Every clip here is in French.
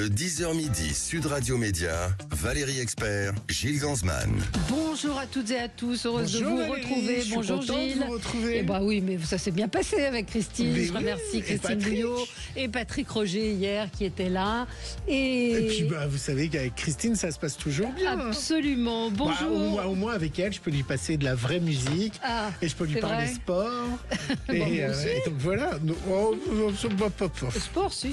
Le 10h midi, Sud Radio Média, Valérie Expert, Gilles Gansman. Bonjour à toutes et à tous, heureuse Bonjour de vous Valérie, retrouver. je suis Bonjour content de Gilles. vous retrouver. Eh bah oui, mais ça s'est bien passé avec Christine. Mais je oui, remercie et Christine Patrick. Bouillot et Patrick Roger hier qui étaient là. Et puis vous savez qu'avec Christine ça se passe toujours bien. Absolument. Bonjour. Au moins avec elle je peux lui passer de la vraie musique et je peux lui c'est parler vrai. sport. Bon, moi aussi. Et donc voilà. Sport, si.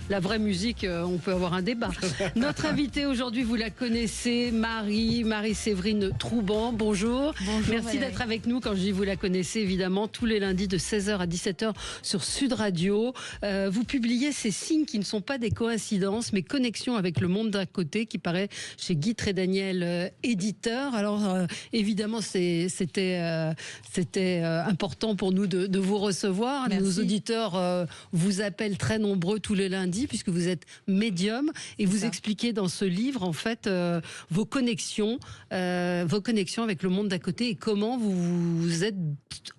La vraie musique, on peut avoir un débat. Notre invitée aujourd'hui, vous la connaissez, Marie-Séverine Trouban. Bonjour. Bonjour, Merci Valérie. d'être avec nous. Quand je dis vous la connaissez, évidemment, tous les lundis de 16h à 17h sur Sud Radio. Vous publiez ces signes qui ne sont pas des coïncidences, mais connexions avec le monde d'à côté, qui paraît chez Guy Trédaniel, éditeur. Alors, évidemment, c'était important pour nous de vous recevoir. Merci. Nos auditeurs vous appellent très nombreux tous les lundis, puisque vous êtes médium et vous expliquez dans ce livre, en fait, vos connexions avec le monde d'à côté et comment vous vous êtes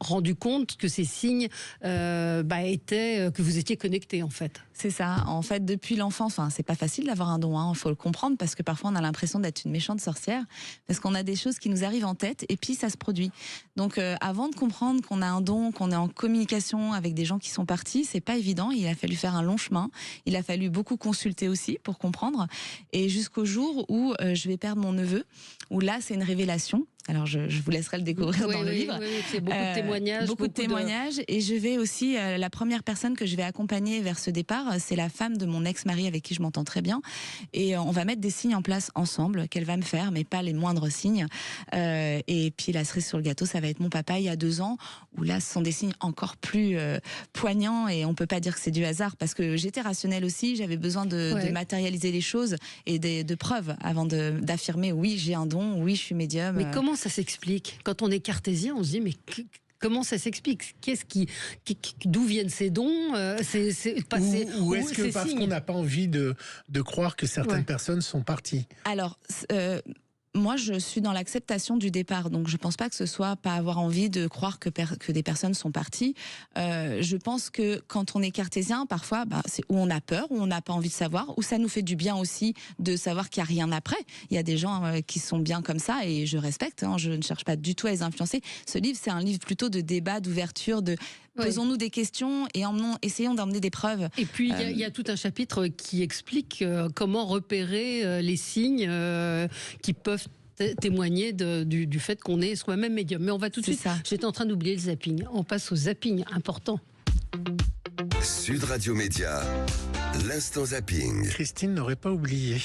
rendu compte que ces signes que vous étiez connectés, en fait. C'est ça. En fait, depuis l'enfance, c'est pas facile d'avoir un don, faut le comprendre, parce que parfois on a l'impression d'être une méchante sorcière, parce qu'on a des choses qui nous arrivent en tête et puis ça se produit. Donc, avant de comprendre qu'on a un don, qu'on est en communication avec des gens qui sont partis, c'est pas évident. Il a fallu faire un long chemin. Il a fallu beaucoup consulter aussi pour comprendre. Et jusqu'au jour où je vais perdre mon neveu, où là, c'est une révélation. Alors, je vous laisserai le découvrir dans le livre. Oui, c'est beaucoup de témoignages. Beaucoup de témoignages. Et je vais aussi, la première personne que je vais accompagner vers ce départ, c'est la femme de mon ex-mari avec qui je m'entends très bien. Et on va mettre des signes en place ensemble, qu'elle va me faire, mais pas les moindres signes. Et puis la cerise sur le gâteau, ça va être mon papa il y a 2 ans, où là, ce sont des signes encore plus poignants. Et on peut pas dire que c'est du hasard, parce que j'étais rationnelle aussi, j'avais besoin de matérialiser les choses et de preuves avant d'affirmer oui, j'ai un don, oui, je suis médium. Mais comment ça s'explique? Quand on est cartésien, on se dit mais comment ça s'explique? D'où viennent ces dons? Ou est-ce que parce qu'on n'a pas envie de croire que certaines personnes sont parties? Alors, moi, je suis dans l'acceptation du départ, donc je pense pas que ce soit pas avoir envie de croire que des personnes sont parties. Je pense que quand on est cartésien, parfois, c'est où on a peur, où on n'a pas envie de savoir, où ça nous fait du bien aussi de savoir qu'il n'y a rien après. Il y a des gens qui sont bien comme ça et je respecte. Je ne cherche pas du tout à les influencer. Ce livre, c'est un livre plutôt de débat, d'ouverture, de posons-nous des questions et essayons d'emmener des preuves. Et puis, il y a tout un chapitre qui explique comment repérer les signes qui peuvent témoigner du fait qu'on est soi-même médium. Mais on va tout de suite... J'étais en train d'oublier le zapping. On passe au zapping important. Sud Radio Média, l'instant zapping. Christine n'aurait pas oublié.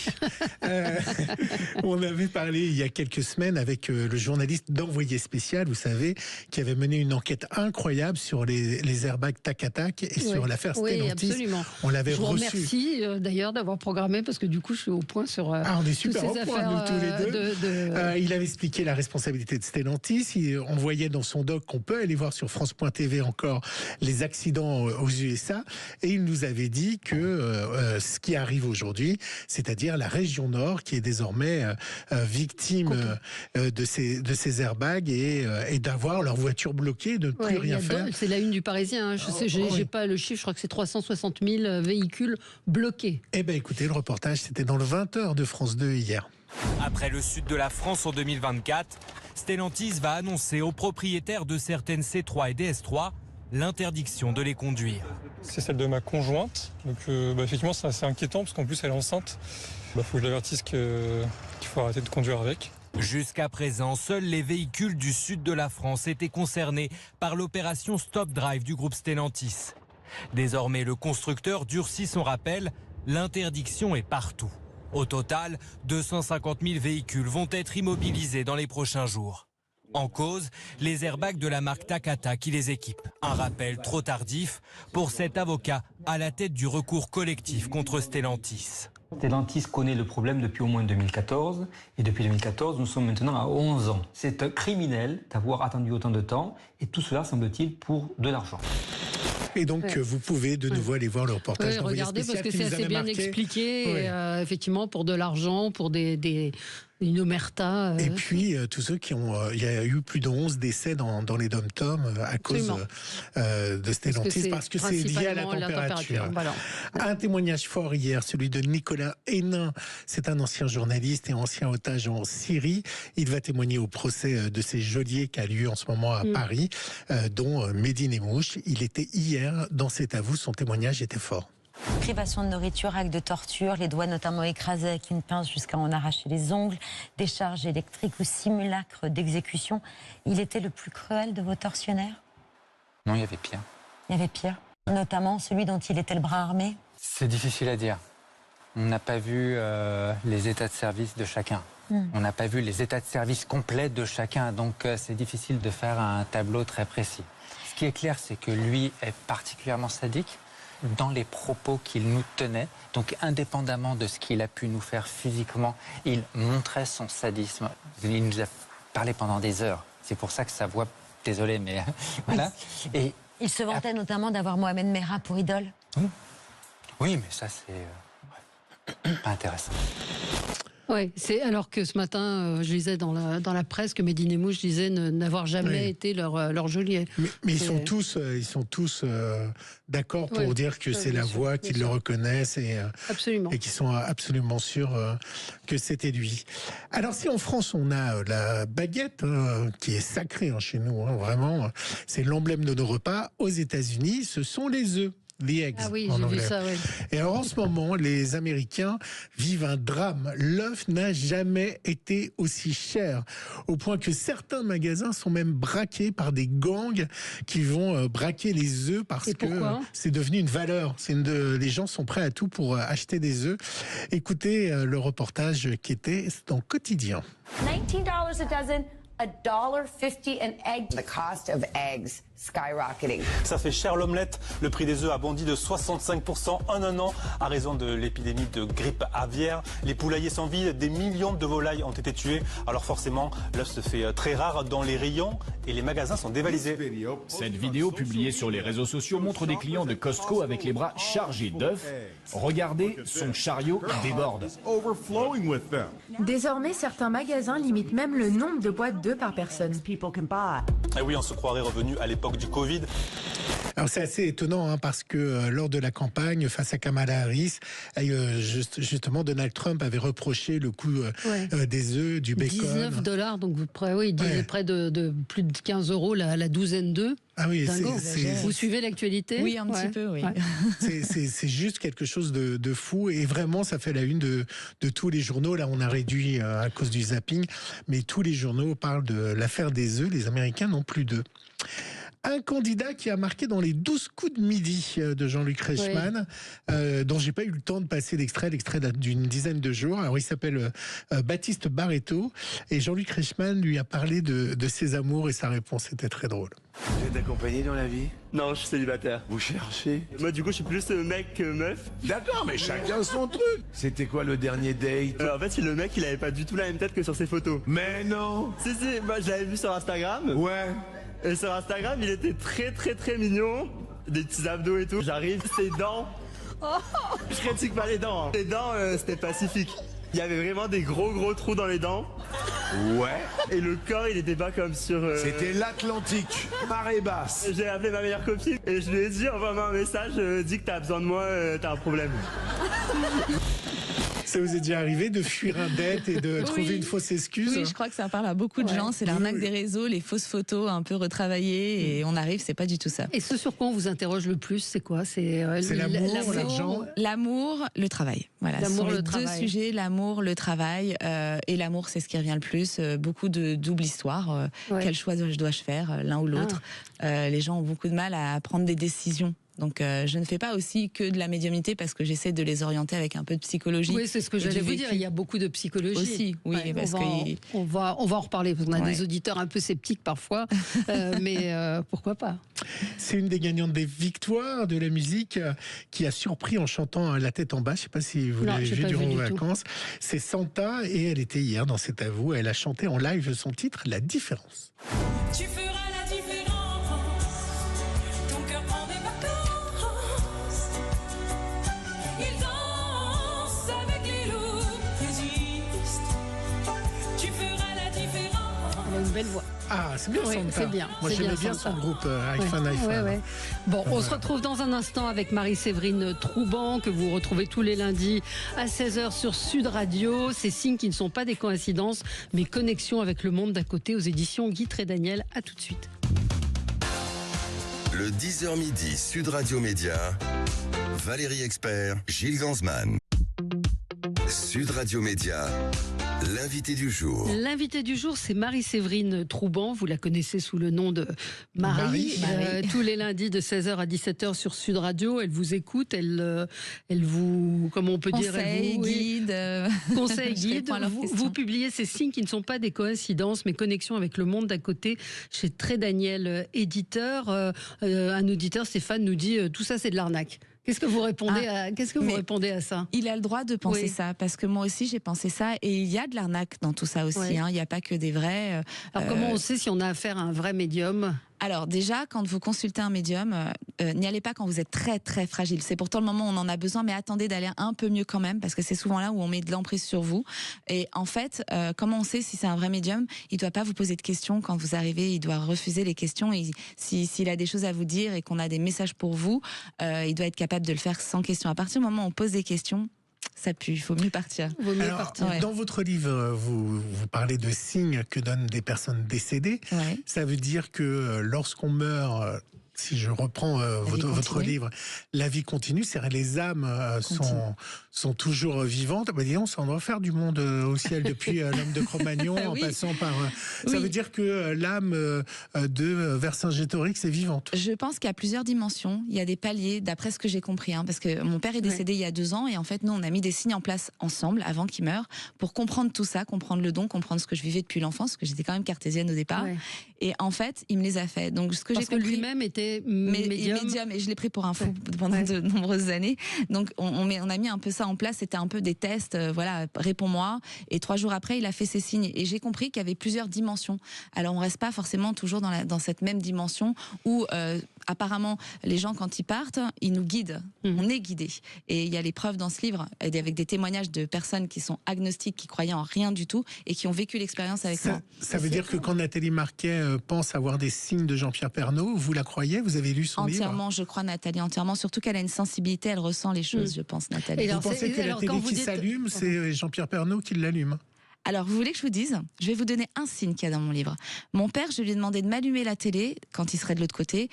On avait parlé il y a quelques semaines avec le journaliste d'Envoyé spécial, vous savez, qui avait mené une enquête incroyable sur les airbags tac-à-tac et sur l'affaire Stellantis. Oui, absolument. On l'avait reçu. Je vous remercie d'ailleurs d'avoir programmé, parce que du coup, je suis au point sur on est super toutes ces au point, affaires, nous tous les deux. Il avait expliqué la responsabilité de Stellantis. On voyait dans son doc qu'on peut aller voir sur France.tv encore les accidents aux USA. Et il nous avait dit que ce qui arrive aujourd'hui, c'est-à-dire la région Nord qui est désormais victime de ces airbags et d'avoir leur voiture bloquée, de ne plus rien faire. C'est la une du Parisien. J'ai pas le chiffre, je crois que c'est 360 000 véhicules bloqués. Eh bien écoutez, le reportage, c'était dans le 20h de France 2 hier. Après le sud de la France en 2024, Stellantis va annoncer aux propriétaires de certaines C3 et DS3 l'interdiction de les conduire. C'est celle de ma conjointe, donc effectivement c'est assez inquiétant parce qu'en plus elle est enceinte. Faut que je l'avertisse qu'il faut arrêter de conduire avec. Jusqu'à présent, seuls les véhicules du sud de la France étaient concernés par l'opération Stop Drive du groupe Stellantis. Désormais, le constructeur durcit son rappel, l'interdiction est partout. Au total, 250 000 véhicules vont être immobilisés dans les prochains jours. En cause, les airbags de la marque Takata qui les équipe. Un rappel trop tardif pour cet avocat à la tête du recours collectif contre Stellantis. Stellantis connaît le problème depuis au moins 2014 et depuis 2014 nous sommes maintenant à 11 ans. C'est criminel d'avoir attendu autant de temps et tout cela semble-t-il pour de l'argent. Et donc, vous pouvez de nouveau aller voir le reportage d'Envoyé regardez, spécial parce que c'est assez bien expliqué. Et, effectivement, pour de l'argent, pour des Une omerta. Et puis, tous ceux qui ont... Il y a eu plus de 11 décès dans les dom-toms à cause de Stellantis, parce que c'est lié à la température. Voilà. Un témoignage fort hier, celui de Nicolas Hénin. C'est un ancien journaliste et ancien otage en Syrie. Il va témoigner au procès de ces geôliers qui a lieu en ce moment à Paris, dont Mehdi Nemmouche. Il était hier dans cet avou, son témoignage était fort. Privation de nourriture, actes de torture, les doigts notamment écrasés avec une pince jusqu'à en arracher les ongles, décharge électrique ou simulacre d'exécution. Il était le plus cruel de vos tortionnaires? Non, il y avait pire. Il y avait pire, notamment celui dont il était le bras armé? C'est difficile à dire. On n'a pas vu les états de service de chacun. On n'a pas vu les états de service complets de chacun, donc c'est difficile de faire un tableau très précis. Ce qui est clair, c'est que lui est particulièrement sadique dans les propos qu'il nous tenait. Donc indépendamment de ce qu'il a pu nous faire physiquement, il montrait son sadisme. Il nous a parlé pendant des heures. C'est pour ça que sa voix, désolé, mais voilà. Et il se vantait notamment d'avoir Mohamed Merah pour idole. Oui, mais ça c'est pas intéressant. Oui, c'est alors que ce matin, je lisais dans la presse que Mehdi Nemmouche disait n'avoir jamais été leur geôlier. Mais ils sont tous d'accord pour dire que c'est la voix, qu'ils le reconnaissent et qu'ils sont absolument sûrs que c'était lui. Alors si en France on a la baguette qui est sacrée chez nous, vraiment, c'est l'emblème de nos repas, aux États-Unis, ce sont les œufs. The eggs, ah oui, en j'ai anglais. vu ça, oui. Et alors en ce moment, les Américains vivent un drame. L'œuf n'a jamais été aussi cher, au point que certains magasins sont même braqués par des gangs qui vont braquer les œufs parce que c'est devenu une valeur. Les gens sont prêts à tout pour acheter des œufs. Écoutez le reportage qui était dans Quotidien. $19 a dozen. $1.50 an egg. The cost of eggs skyrocketing. Ça fait cher l'omelette. Le prix des œufs a bondi de 65% en un an à raison de l'épidémie de grippe aviaire. Les poulaillers sont vides, des millions de volailles ont été tuées. Alors forcément, l'œuf se fait très rare dans les rayons et les magasins sont dévalisés. Cette vidéo publiée sur les réseaux sociaux montre des clients de Costco avec les bras chargés d'œufs. Regardez, son chariot déborde. Désormais, certains magasins limitent même le nombre de boîtes d'œufs par personne. Et oui, on se croirait revenu à l'époque du Covid. Alors c'est assez étonnant parce que lors de la campagne face à Kamala Harris, justement Donald Trump avait reproché le coût des œufs, du bacon. $19, donc il disait près de plus de 15 € la douzaine d'œufs. Ah oui, vous suivez l'actualité? Oui, un petit peu, oui. Ouais. C'est juste quelque chose de fou et vraiment ça fait la une de tous les journaux. Là, on a réduit à cause du zapping, mais tous les journaux parlent de l'affaire des œufs. Les Américains n'ont plus d'œufs. Un candidat qui a marqué dans les 12 coups de midi de Jean-Luc Reichmann, dont j'ai pas eu le temps de passer l'extrait d'une dizaine de jours. Alors il s'appelle Baptiste Barreto et Jean-Luc Reichmann lui a parlé de ses amours et sa réponse était très drôle. Vous êtes accompagné dans la vie? Non, je suis célibataire. Vous cherchez? Moi, du coup, je suis plus mec que meuf. D'accord, mais chacun son truc. C'était quoi le dernier date? En fait, le mec, il avait pas du tout la même tête que sur ses photos. Mais non. Si, moi, je l'avais vu sur Instagram. Ouais. Et sur Instagram, il était très, très, très mignon. Des petits abdos et tout. J'arrive, ses dents. Je critique pas les dents. Les dents, c'était pacifique. Il y avait vraiment des gros trous dans les dents. Ouais. Et le corps, il était pas comme sur... C'était l'Atlantique, marée basse. J'ai appelé ma meilleure copine et je lui ai dit, envoie-moi un message, dis que t'as besoin de moi, t'as un problème. Ça vous est déjà arrivé de fuir un date et de trouver une fausse excuse? Oui, je crois que ça parle à beaucoup de gens. C'est l'arnaque des réseaux, les fausses photos un peu retravaillées et on arrive, c'est pas du tout ça. Et ce sur quoi on vous interroge le plus, c'est quoi? C'est l'amour, l'argent? L'amour, le travail. Voilà, ce sont les deux sujets, l'amour, le travail. Et l'amour, c'est ce qui revient le plus. Beaucoup de double histoire. Quel choix dois-je faire, l'un ou l'autre? Les gens ont beaucoup de mal à prendre des décisions. Donc je ne fais pas aussi que de la médiumnité parce que j'essaie de les orienter avec un peu de psychologie. Oui, c'est ce que j'allais vous dire. Il y a beaucoup de psychologie aussi. Oui, parce on va en reparler. Parce qu'on a des auditeurs un peu sceptiques parfois, mais pourquoi pas? C'est une des gagnantes des victoires de la musique qui a surpris en chantant La tête en bas. Je ne sais pas si vous l'avez vu durant vos vacances. C'est Santa et elle était hier dans cet avou. Elle a chanté en live son titre La Différence. Tu feras la différence. Ton cœur prend des vacances. Il danse avec les loups. Résiste. une belle voix. Ah, c'est bien, Oui, Santa. c'est bien. Moi, c'est j'aimais bien bien Santa. son groupe iPhone. Ouais. Bon, on Voilà. se retrouve dans un instant avec Marie-Séverine Trouban, que vous retrouvez tous les lundis à 16h sur Sud Radio. Ces signes qui ne sont pas des coïncidences, mais connexion avec le monde d'à côté, aux éditions Guy Trédaniel. À tout de suite. Le 10h midi, Sud Radio Média, Valérie Expert, Gilles Gansman. Sud Radio Média, l'invité du jour. L'invité du jour, c'est Marie-Séverine Trouban. Vous la connaissez sous le nom de Marie. Marie. Tous les lundis de 16h à 17h sur Sud Radio. Elle vous écoute, elle vous, comment on peut dire, Conseil, elle vous, guide. Conseil, Je guide. réponds à leurs Vous questions. publiez ces signes qui ne sont pas des coïncidences, mais connexions avec le monde d'à côté chez Trédaniel Éditeur. Un auditeur, Stéphane, nous dit tout ça, c'est de l'arnaque. Qu'est-ce que vous répondez à ça? Il a le droit de penser ça, parce que moi aussi j'ai pensé ça, et il y a de l'arnaque dans tout ça aussi. Oui. Il n'y a pas que des vrais. Alors comment on sait si on a affaire à un vrai médium? Alors déjà, quand vous consultez un médium, n'y allez pas quand vous êtes très très fragile. C'est pourtant le moment où on en a besoin, mais attendez d'aller un peu mieux quand même, parce que c'est souvent là où on met de l'emprise sur vous. Et en fait, comment on sait si c'est un vrai médium? Il doit pas vous poser de questions quand vous arrivez, il doit refuser les questions. Et s'il a des choses à vous dire et qu'on a des messages pour vous, il doit être capable de le faire sans question. À partir du moment où on pose des questions, ça pue, il faut mieux partir. Alors, dans votre livre, vous parlez de signes que donnent des personnes décédées. Ouais. Ça veut dire que lorsqu'on meurt, si je reprends votre livre, la vie continue, c'est-à-dire les âmes sont toujours vivantes. Bah, disons, ça on doit faire du monde au ciel depuis l'homme de Cro-Magnon en Oui. passant par... Ça Oui. veut dire que l'âme de Vercingétorix est vivante. Je pense qu'il y a plusieurs dimensions. Il y a des paliers, d'après ce que j'ai compris, parce que mon père est décédé il y a 2 ans, et en fait, nous, on a mis des signes en place ensemble avant qu'il meure pour comprendre tout ça, comprendre le don, comprendre ce que je vivais depuis l'enfance, parce que j'étais quand même cartésienne au départ. Ouais. Et en fait, il me les a fait. Donc, ce que j'ai Parce que compris, lui-même était médium, et je l'ai pris pour un fou pendant de nombreuses années. Donc, on a mis un peu ça en place. C'était un peu des tests. Voilà, réponds-moi. Et 3 jours après, il a fait ses signes. Et j'ai compris qu'il y avait plusieurs dimensions. Alors, on reste pas forcément toujours dans cette même dimension où apparemment, les gens, quand ils partent, ils nous guident. On est guidés. Et il y a les preuves dans ce livre, avec des témoignages de personnes qui sont agnostiques, qui croyaient en rien du tout, et qui ont vécu l'expérience avec moi. Ça veut dire que quand Nathalie Marquet pense avoir des signes de Jean-Pierre Pernaut, vous la croyez? Vous avez lu son livre? Entièrement, je crois Nathalie, entièrement. Surtout qu'elle a une sensibilité, elle ressent les choses, je pense, Nathalie. Vous pensez que la télé qui s'allume, c'est Jean-Pierre Pernaut qui l'allume? Alors, vous voulez que je vous dise? Je vais vous donner un signe qu'il y a dans mon livre. Mon père, je lui ai demandé de m'allumer la télé quand il serait de l'autre côté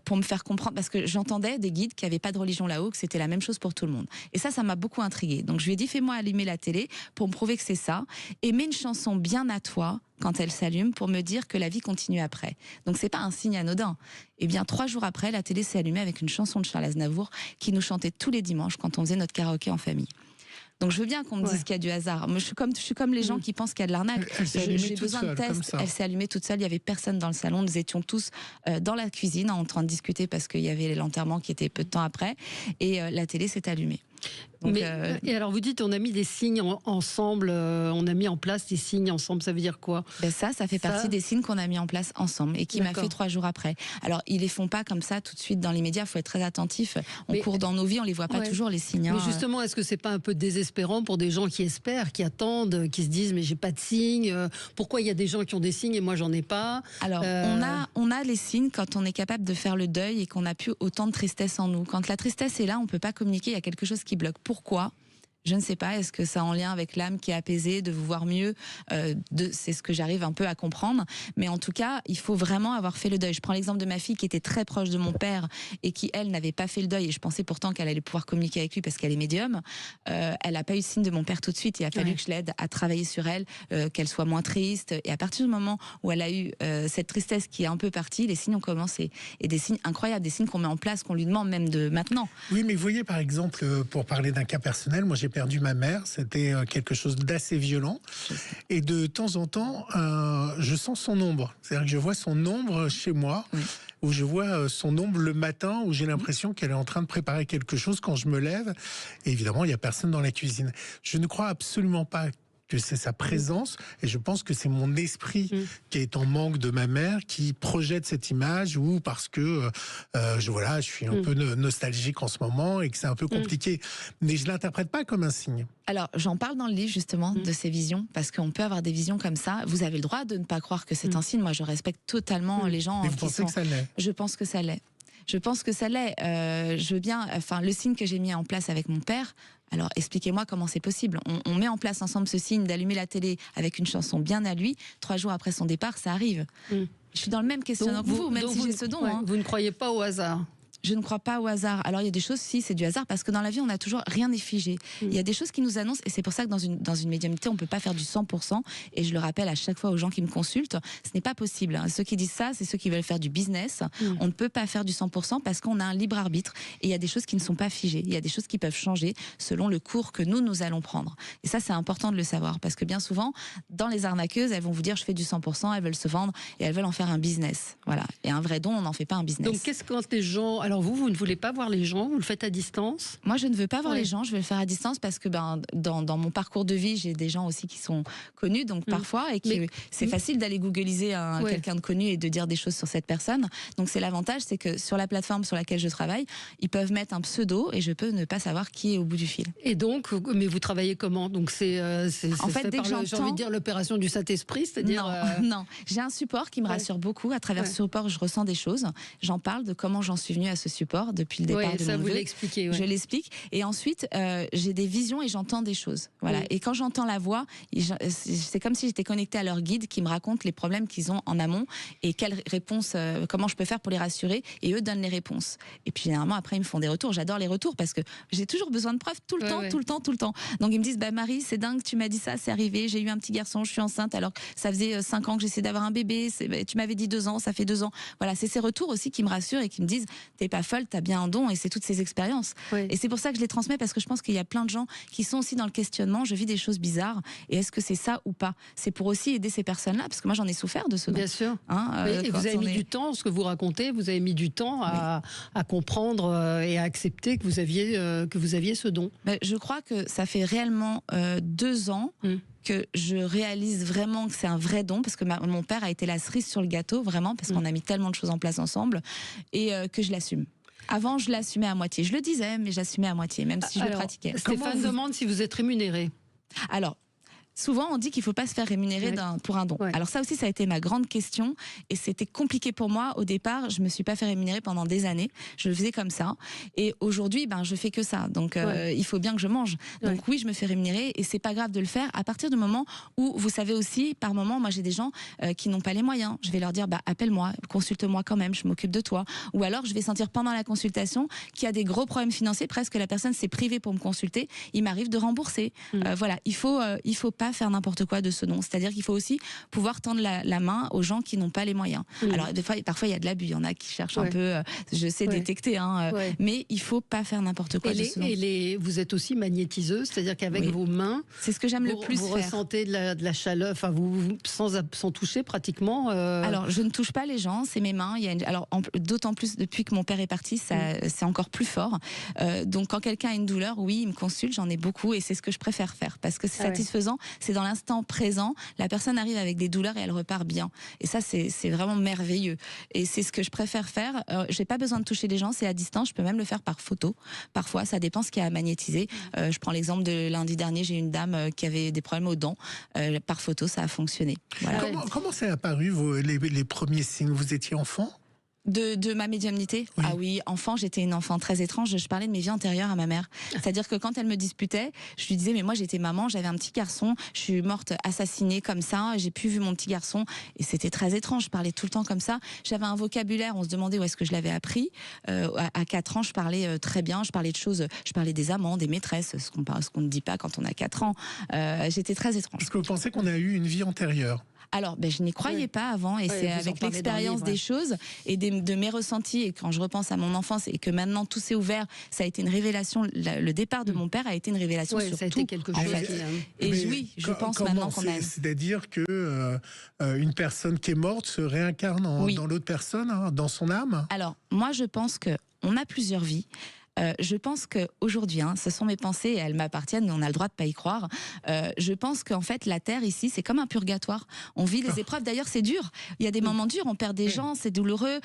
pour me faire comprendre, parce que j'entendais des guides qui n'avaient pas de religion là-haut, que c'était la même chose pour tout le monde. Et ça m'a beaucoup intriguée. Donc, je lui ai dit, fais-moi allumer la télé pour me prouver que c'est ça, et mets une chanson bien à toi quand elle s'allume pour me dire que la vie continue après. Donc, c'est pas un signe anodin. Eh bien, 3 jours après, la télé s'est allumée avec une chanson de Charles Aznavour qui nous chantait tous les dimanches quand on faisait notre karaoké en famille. Donc je veux bien qu'on me dise qu'il y a du hasard. Moi, je suis comme les gens qui pensent qu'il y a de l'arnaque. Elle s'est allumée J'ai toute besoin de seule, comme tests. ça. Elle s'est allumée toute seule. Il y avait personne dans le salon. Nous étions tous dans la cuisine en train de discuter parce qu'il y avait l'enterrement qui était peu de temps après. Et la télé s'est allumée. Donc, et alors vous dites on a mis des signes ensemble, on a mis en place des signes ensemble, ça veut dire quoi? Ça fait partie des signes qu'on a mis en place ensemble et qui m'a D'accord. fait 3 jours après. Alors ils les font pas comme ça tout de suite dans les médias, il faut être très attentif. On court dans nos vies, on les voit pas toujours les signes. Mais justement, est-ce que c'est pas un peu désespérant pour des gens qui espèrent, qui attendent, qui se disent mais j'ai pas de signes, pourquoi il y a des gens qui ont des signes et moi j'en ai pas? Alors on a les signes quand on est capable de faire le deuil et qu'on n'a plus autant de tristesse en nous. Quand la tristesse est là, on peut pas communiquer, il y a quelque chose qui bloque. Pourquoi? Je ne sais pas, est-ce que ça a en lien avec l'âme qui est apaisée, de vous voir mieux, c'est ce que j'arrive un peu à comprendre. Mais en tout cas, il faut vraiment avoir fait le deuil. Je prends l'exemple de ma fille qui était très proche de mon père et qui, elle, n'avait pas fait le deuil. Et je pensais pourtant qu'elle allait pouvoir communiquer avec lui parce qu'elle est médium. Elle n'a pas eu de signe de mon père tout de suite. Il a fallu que je l'aide à travailler sur elle, qu'elle soit moins triste. Et à partir du moment où elle a eu cette tristesse qui est un peu partie, les signes ont commencé. Et des signes incroyables, des signes qu'on met en place, qu'on lui demande même de maintenant. Oui, mais vous voyez, par exemple, pour parler d'un cas personnel, moi j'ai perdu ma mère, c'était quelque chose d'assez violent. Et de temps en temps, je sens son ombre. C'est-à-dire que je vois son ombre chez moi, où je vois son ombre le matin, où j'ai l'impression qu'elle est en train de préparer quelque chose quand je me lève. Et évidemment, il n'y a personne dans la cuisine. Je ne crois absolument pas que c'est sa présence, et je pense que c'est mon esprit qui est en manque de ma mère, qui projette cette image, ou parce que je suis un peu nostalgique en ce moment et que c'est un peu compliqué. Mais je l'interprète pas comme un signe. Alors, j'en parle dans le livre, justement, de ces visions, parce qu'on peut avoir des visions comme ça. Vous avez le droit de ne pas croire que c'est un signe. Moi, je respecte totalement les gens Mais vous qui pensez que ça l'est? Je pense que ça l'est. Je pense que ça l'est. Je veux bien... Enfin, le signe que j'ai mis en place avec mon père... Alors, expliquez-moi comment c'est possible. On met en place ensemble ce signe d'allumer la télé avec une chanson bien à lui. 3 jours après son départ, ça arrive. Je suis dans le même questionnement que vous, même si j'ai ce don. Vous ne croyez pas au hasard? Je ne crois pas au hasard. Alors il y a des choses, si c'est du hasard, parce que dans la vie on a toujours rien n'est figé. Il y a des choses qui nous annoncent, et c'est pour ça que dans une médiumnité on peut pas faire du 100%. Et je le rappelle à chaque fois aux gens qui me consultent, ce n'est pas possible. Hein. Ceux qui disent ça, c'est ceux qui veulent faire du business. On ne peut pas faire du 100% parce qu'on a un libre arbitre. Et il y a des choses qui ne sont pas figées. Il y a des choses qui peuvent changer selon le cours que nous allons prendre. Et ça c'est important de le savoir, parce que bien souvent dans les arnaqueuses, elles vont vous dire je fais du 100%, elles veulent se vendre et elles veulent en faire un business. Voilà. Et un vrai don, on n'en fait pas un business. Donc qu'est-ce que quand les gens... Alors vous ne voulez pas voir les gens, vous le faites à distance? Moi, je ne veux pas voir les gens, je vais le faire à distance parce que dans mon parcours de vie, j'ai des gens aussi qui sont connus, donc parfois, et c'est facile d'aller googliser quelqu'un de connu et de dire des choses sur cette personne. Donc c'est l'avantage, c'est que sur la plateforme sur laquelle je travaille, ils peuvent mettre un pseudo et je peux ne pas savoir qui est au bout du fil. Et donc, mais vous travaillez comment? Donc c'est en fait, dès que j'ai envie de dire l'opération du Saint-Esprit, c'est-à-dire... Non, j'ai un support qui me rassure beaucoup. À travers ce support, je ressens des choses. J'en parle de comment j'en suis venue à ce support depuis le départ de ça mon vous neveu. l'expliquez. Je l'explique. Et ensuite, j'ai des visions et j'entends des choses. Voilà. Et quand j'entends la voix, c'est comme si j'étais connectée à leur guide qui me raconte les problèmes qu'ils ont en amont et quelles réponses, comment je peux faire pour les rassurer. Et eux donnent les réponses. Et puis généralement, après, ils me font des retours. J'adore les retours parce que j'ai toujours besoin de preuves tout le temps. Donc ils me disent, Marie, c'est dingue, tu m'as dit ça, c'est arrivé. J'ai eu un petit garçon, je suis enceinte. Alors ça faisait 5 ans que j'essaie d'avoir un bébé. Tu m'avais dit 2 ans, ça fait 2 ans. Voilà, c'est ces retours aussi qui me rassurent et qui me disent, t'es pas folle, t'as bien un don. Et c'est toutes ces expériences. Et c'est pour ça que je les transmets, parce que je pense qu'il y a plein de gens qui sont aussi dans le questionnement. Je vis des choses bizarres. Et est-ce que c'est ça ou pas? C'est pour aussi aider ces personnes-là, parce que moi j'en ai souffert de ce don. Bien sûr. Et vous avez mis du temps, ce que vous racontez, vous avez mis du temps à comprendre et à accepter que vous aviez ce don. Je crois que ça fait réellement 2 ans que je réalise vraiment que c'est un vrai don, parce que mon père a été la cerise sur le gâteau, vraiment, parce qu'on a mis tellement de choses en place ensemble, et que je l'assume. Avant, je l'assumais à moitié. Je le disais, mais j'assumais à moitié, même si je le pratiquais. Stéphane demande si vous êtes rémunéré. Alors, souvent, on dit qu'il ne faut pas se faire rémunérer pour un don. Alors ça aussi, ça a été ma grande question. Et c'était compliqué pour moi. Au départ, je ne me suis pas fait rémunérer pendant des années. Je le faisais comme ça. Et aujourd'hui, je fais que ça. Donc, il faut bien que je mange. Donc oui, je me fais rémunérer. Et c'est pas grave de le faire à partir du moment où, vous savez aussi, par moment, moi j'ai des gens qui n'ont pas les moyens. Je vais leur dire, appelle-moi, consulte-moi quand même, je m'occupe de toi. Ou alors, je vais sentir pendant la consultation qu'il y a des gros problèmes financiers. Presque la personne s'est privée pour me consulter. Il m'arrive de rembourser. Voilà, il faut pas faire n'importe quoi de ce don. C'est-à-dire qu'il faut aussi pouvoir tendre la main aux gens qui n'ont pas les moyens. Alors parfois il y a de l'abus, il y en a qui cherchent un peu, je sais détecter, mais il faut pas faire n'importe quoi de ce don. Vous êtes aussi magnétiseuse, c'est-à-dire qu'avec vos mains, c'est ce que j'aime le plus vous faire. Ressentez de la chaleur, enfin sans toucher pratiquement. Alors je ne touche pas les gens, c'est mes mains. Alors d'autant plus depuis que mon père est parti, c'est encore plus fort. Donc quand quelqu'un a une douleur, oui, il me consulte, j'en ai beaucoup, et c'est ce que je préfère faire parce que c'est satisfaisant. C'est dans l'instant présent, la personne arrive avec des douleurs et elle repart bien. Et ça, c'est vraiment merveilleux. Et c'est ce que je préfère faire. J'ai pas besoin de toucher les gens, c'est à distance. Je peux même le faire par photo. Parfois, ça dépend ce qu'il y a à magnétiser. Je prends l'exemple de lundi dernier, j'ai une dame qui avait des problèmes aux dents. Par photo, ça a fonctionné. Voilà. Comment c'est apparu les premiers signes? Vous étiez enfant? De ma médiumnité? Ah oui, enfant, j'étais une enfant très étrange. Je parlais de mes vies antérieures à ma mère. C'est-à-dire que quand elle me disputait, je lui disais, mais moi j'étais maman, j'avais un petit garçon, je suis morte assassinée comme ça, j'ai plus vu mon petit garçon. Et c'était très étrange, je parlais tout le temps comme ça. J'avais un vocabulaire, on se demandait où est-ce que je l'avais appris. À 4 ans, je parlais très bien, je parlais de choses, je parlais des amants, des maîtresses, ce qu'on ne dit pas quand on a 4 ans. J'étais très étrange. Est-ce que vous pensez qu'on a eu une vie antérieure? Alors, je n'y croyais pas avant, et c'est avec l'expérience des choses et de mes ressentis, et quand je repense à mon enfance et que maintenant tout s'est ouvert, ça a été une révélation. Le départ de mon père a été une révélation sur ça a tout. été quelque chose. Et oui, je pense maintenant qu'on a. C'est-à-dire que une personne qui est morte se réincarne dans l'autre personne, dans son âme. Alors, moi, je pense que on a plusieurs vies. Je pense qu'aujourd'hui, ce sont mes pensées et elles m'appartiennent, mais on a le droit de pas y croire. Je pense qu'en fait, la Terre ici, c'est comme un purgatoire. On vit les épreuves. D'ailleurs, c'est dur. Il y a des moments durs. On perd des gens, c'est douloureux.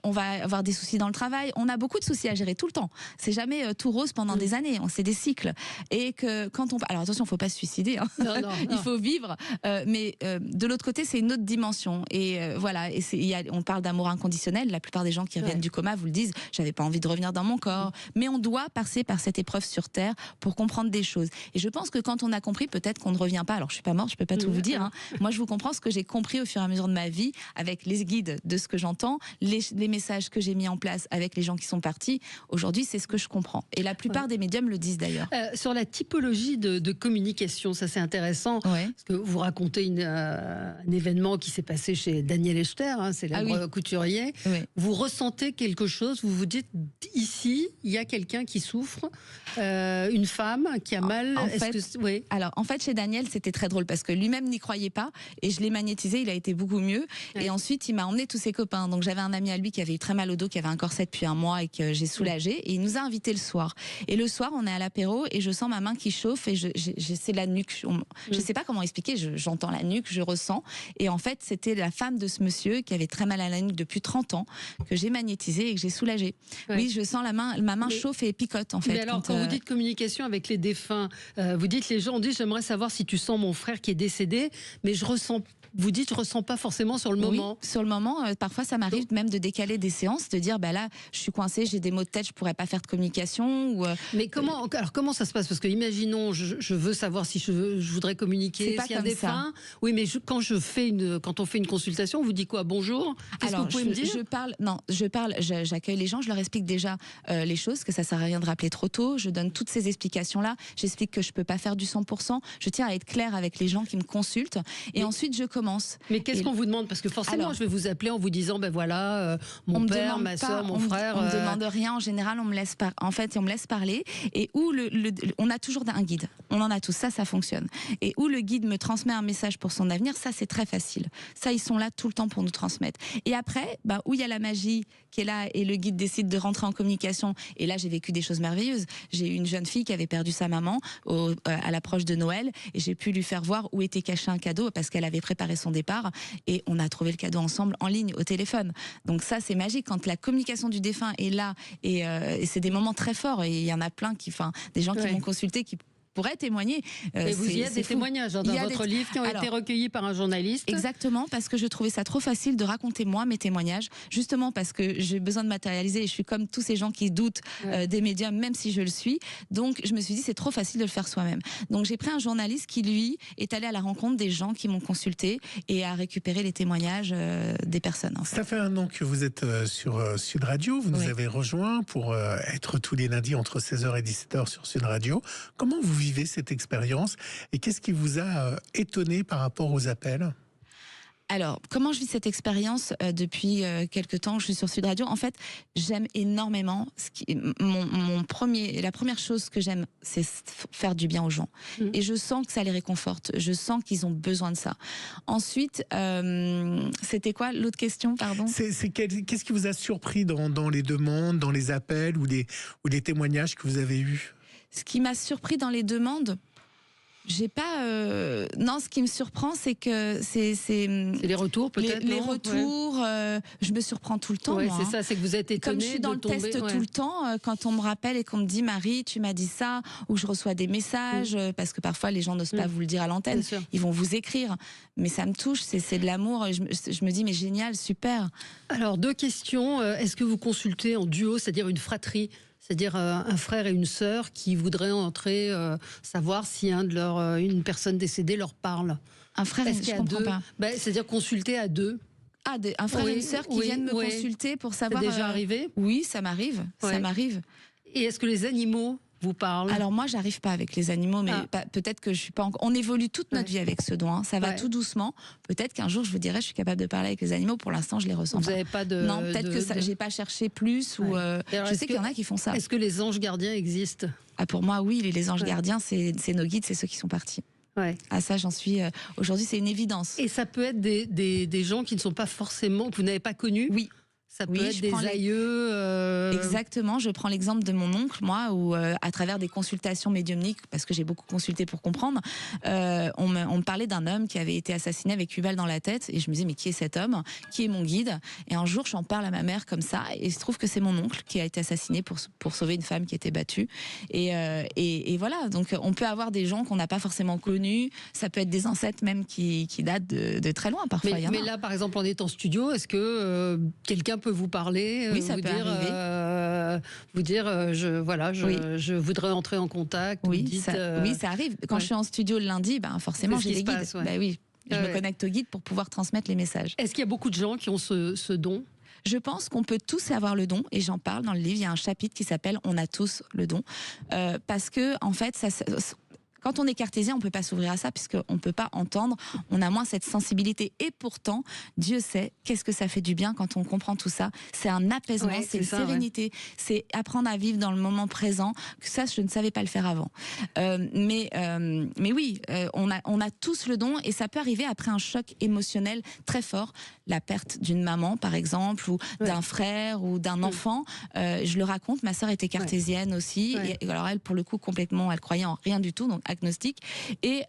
On va avoir des soucis dans le travail. On a beaucoup de soucis à gérer tout le temps. C'est jamais tout rose pendant des années. C'est des cycles. Et que quand on, alors attention, faut pas se suicider. Non, non. Il faut vivre. Mais de l'autre côté, c'est une autre dimension. Et voilà. Et on parle d'amour inconditionnel. La plupart des gens qui reviennent du coma vous le disent. J'avais pas envie de revenir dans mon corps. Mais on doit passer par cette épreuve sur Terre pour comprendre des choses. Et je pense que quand on a compris, peut-être qu'on ne revient pas. Alors je suis pas morte, je peux pas tout vous dire. Moi, je vous comprends ce que j'ai compris au fur et à mesure de ma vie, avec les guides de ce que j'entends, les messages que j'ai mis en place avec les gens qui sont partis. Aujourd'hui, c'est ce que je comprends. Et la plupart des médiums le disent d'ailleurs. Sur la typologie de communication, ça c'est intéressant, parce que vous racontez un événement qui s'est passé chez Daniel Echter, célèbre couturier. Vous ressentez quelque chose, vous vous dites, ici, il y a quelqu'un qui souffre, une femme qui a mal. Alors, en fait, chez Daniel, c'était très drôle parce que lui-même n'y croyait pas et je l'ai magnétisé, il a été beaucoup mieux. Et ensuite, il m'a emmené tous ses copains. Donc, j'avais un ami à lui qui avait eu très mal au dos, qui avait un corset depuis un mois et que j'ai soulagé. Et il nous a invités le soir. Et le soir, on est à l'apéro et je sens ma main qui chauffe et c'est la nuque. Je sais pas comment expliquer, j'entends la nuque, je ressens. Et en fait, c'était la femme de ce monsieur qui avait très mal à la nuque depuis 30 ans que j'ai magnétisé et que j'ai soulagé. Oui, je sens ma main chauffe et picote en fait. Mais alors, quand vous dites communication avec les défunts, vous dites, les gens ont dit, j'aimerais savoir si tu sens mon frère qui est décédé, mais je ressens. Vous dites, je ressens pas forcément sur le moment. Sur le moment, parfois ça m'arrive même de décaler des séances, de dire, là, je suis coincée, j'ai des maux de tête, je pourrais pas faire de communication. Mais comment ça se passe? Parce que imaginons, je veux savoir si je voudrais communiquer, s'il y a des défunt. Oui, mais quand on fait une consultation, on vous dit quoi? Bonjour. Qu'est-ce que vous pouvez me dire? J'accueille les gens, je leur explique déjà les choses, que ça sert à rien de rappeler trop tôt. Je donne toutes ces explications-là. J'explique que je peux pas faire du 100%. Je tiens à être claire avec les gens qui me consultent. Et ensuite, je commence. Mais qu'est-ce qu'on vous demande? Parce que forcément, je vais vous appeler en vous disant, mon père, ma soeur, mon frère. On me demande rien. En général, on me laisse parler. Et où on a toujours un guide. On en a tous. Ça fonctionne. Et où le guide me transmet un message pour son avenir, ça, c'est très facile. Ça, ils sont là tout le temps pour nous transmettre. Et après, où il y a la magie qui est là et le guide décide de rentrer en communication. Et là, j'ai vécu des choses merveilleuses. J'ai eu une jeune fille qui avait perdu sa maman à l'approche de Noël et j'ai pu lui faire voir où était caché un cadeau parce qu'elle avait préparé son départ et on a trouvé le cadeau ensemble en ligne au téléphone. Donc ça, c'est magique quand la communication du défunt est là et c'est des moments très forts et il y en a plein des gens qui m'ont consulté qui pourrait témoigner. Et il y a des témoignages dans votre livre qui ont été recueillis par un journaliste. Exactement, parce que je trouvais ça trop facile de raconter moi mes témoignages, justement parce que j'ai besoin de matérialiser et je suis comme tous ces gens qui doutent des médiums, même si je le suis. Donc je me suis dit c'est trop facile de le faire soi-même. Donc j'ai pris un journaliste qui lui est allé à la rencontre des gens qui m'ont consulté et a récupéré les témoignages des personnes. Ça fait 1 an que vous êtes sur Sud Radio, vous nous avez rejoint pour être tous les lundis entre 16h et 17h sur Sud Radio. Comment vous vivez cette expérience et qu'est-ce qui vous a étonné par rapport aux appels? Alors, comment je vis cette expérience depuis quelques temps? Je suis sur Sud Radio. En fait, j'aime énormément. La première chose que j'aime, c'est faire du bien aux gens. Et je sens que ça les réconforte. Je sens qu'ils ont besoin de ça. Ensuite, c'était quoi l'autre question, pardon? Qu'est-ce qui vous a surpris dans les demandes, dans les appels ou les témoignages que vous avez eus? Ce qui m'a surpris dans les demandes, j'ai pas. Non, ce qui me surprend, c'est que c'est les retours peut-être. Les retours, je me surprends tout le temps. Oui, moi, c'est ça, c'est que vous êtes étonnée. Comme je suis dans le test tout le temps, quand on me rappelle et qu'on me dit Marie, tu m'as dit ça, ou je reçois des messages, parce que parfois les gens n'osent pas vous le dire à l'antenne, ils vont vous écrire, mais ça me touche, c'est de l'amour. Je me dis mais génial, super. Alors 2 questions. Est-ce que vous consultez en duo, c'est-à-dire une fratrie? C'est-à-dire un frère et une sœur qui voudraient entrer, savoir si une personne décédée leur parle. Un frère et une sœur, je comprends pas. C'est-à-dire consulter à 2. Ah, un frère et une sœur qui viennent me consulter pour savoir. C'est déjà arrivé? Oui, ça m'arrive. Ça m'arrive. Et est-ce que les animaux vous parlent? Alors moi, j'arrive pas avec les animaux, mais peut-être que je suis pas encore. On évolue toute notre vie avec ce don. Ça va tout doucement. Peut-être qu'un jour, je vous dirai, je suis capable de parler avec les animaux. Pour l'instant, je les ressens pas. Vous n'avez pas de. Non, peut-être que j'ai pas cherché plus ou. Je sais qu'il y en a qui font ça. Est-ce que les anges gardiens existent? Ah, pour moi, oui. Les anges gardiens, c'est nos guides, c'est ceux qui sont partis. Ah, ça, j'en suis. Aujourd'hui, c'est une évidence. Et ça peut être des gens qui ne sont pas forcément, que vous n'avez pas connus. Oui. Ça peut être des aïeux. Exactement. Je prends l'exemple de mon oncle, moi, où à travers des consultations médiumniques, parce que j'ai beaucoup consulté pour comprendre, on me parlait d'un homme qui avait été assassiné avec une balle dans la tête, et je me disais mais qui est cet homme? Qui est mon guide? Et un jour, j'en parle à ma mère comme ça, et il se trouve que c'est mon oncle qui a été assassiné pour sauver une femme qui était battue. Et voilà. Donc on peut avoir des gens qu'on n'a pas forcément connus. Ça peut être des ancêtres même qui datent de très loin parfois. Mais là, par exemple, on est en studio. Est-ce que quelqu'un peut vous parler, oui, ça peut arriver. Vous dire, je voudrais entrer en contact. Oui, dites, ça arrive. Quand je suis en studio le lundi, forcément, j'ai les guides. Oui, je me connecte au guide pour pouvoir transmettre les messages. Est-ce qu'il y a beaucoup de gens qui ont ce don? Je pense qu'on peut tous avoir le don, et j'en parle dans le livre. Il y a un chapitre qui s'appelle « On a tous le don », parce que en fait, quand on est cartésien, on peut pas s'ouvrir à ça puisqu'on peut pas entendre, on a moins cette sensibilité. Et pourtant, Dieu sait qu'est-ce que ça fait du bien quand on comprend tout ça. C'est un apaisement, c'est une sérénité, c'est apprendre à vivre dans le moment présent. Que ça, je ne savais pas le faire avant. Mais oui, on a tous le don, et ça peut arriver après un choc émotionnel très fort, la perte d'une maman par exemple, ou d'un frère ou d'un enfant. Je le raconte, ma sœur était cartésienne aussi, et alors elle, pour le coup, complètement, elle croyait en rien du tout, donc agnostique, et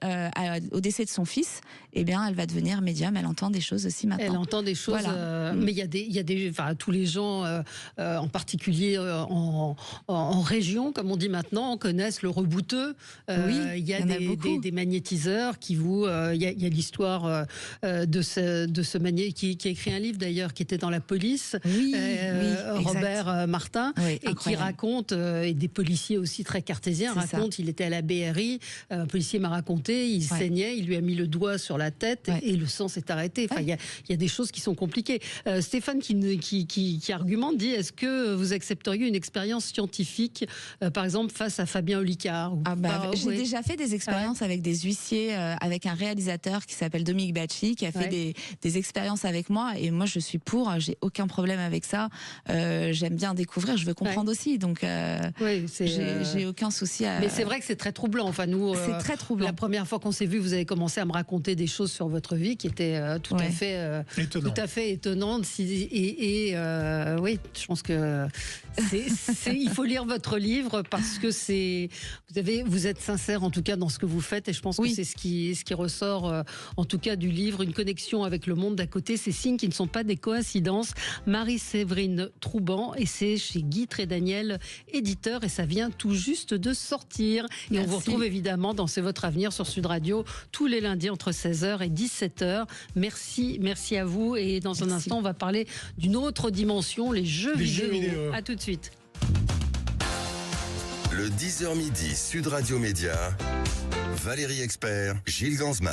au décès de son fils, elle va devenir médium, elle entend des choses aussi maintenant. Elle entend des choses, mais il y a des tous les gens, en particulier en région, comme on dit maintenant, connaissent le rebouteux. Il y a des magnétiseurs qui il y a l'histoire de ce magnétiseur qui a écrit un livre d'ailleurs, qui était dans la police, Robert Martin, et qui raconte, et des policiers aussi très cartésiens racontent, il était à la BRI, un policier m'a raconté, il saignait, il lui a mis le doigt sur la tête et le sang s'est arrêté. Enfin, il y a des choses qui sont compliquées. Stéphane qui argumente, dit, est-ce que vous accepteriez une expérience scientifique, par exemple face à Fabien Olicard? J'ai déjà fait des expériences avec des huissiers, avec un réalisateur qui s'appelle Dominique Bacci, qui a fait des expériences avec moi, et moi je suis pour, j'ai aucun problème avec ça. J'aime bien découvrir, je veux comprendre aussi, donc j'ai aucun souci à... Mais c'est vrai que c'est très troublant. Enfin, nous, c'est très troublant. La première fois qu'on s'est vu, vous avez commencé à me raconter des choses sur votre vie qui étaient tout à fait étonnantes. Oui, je pense que il faut lire votre livre, parce que vous êtes sincère en tout cas dans ce que vous faites, et je pense que c'est ce qui ressort en tout cas du livre, une connexion avec le monde d'à côté, ces signes qui ne sont pas des coïncidences. Marie-Séverine Trouban, et c'est chez Guy Trédaniel, éditeur, et ça vient tout juste de sortir. Et on vous retrouve évidemment dans C'est votre avenir sur Sud Radio tous les lundis entre 16h et 17h. Merci à vous, et dans un instant on va parler d'une autre dimension, les jeux vidéo. À tout de suite. Le 10h midi Sud Radio Média, Valérie Expert, Gilles Gansman.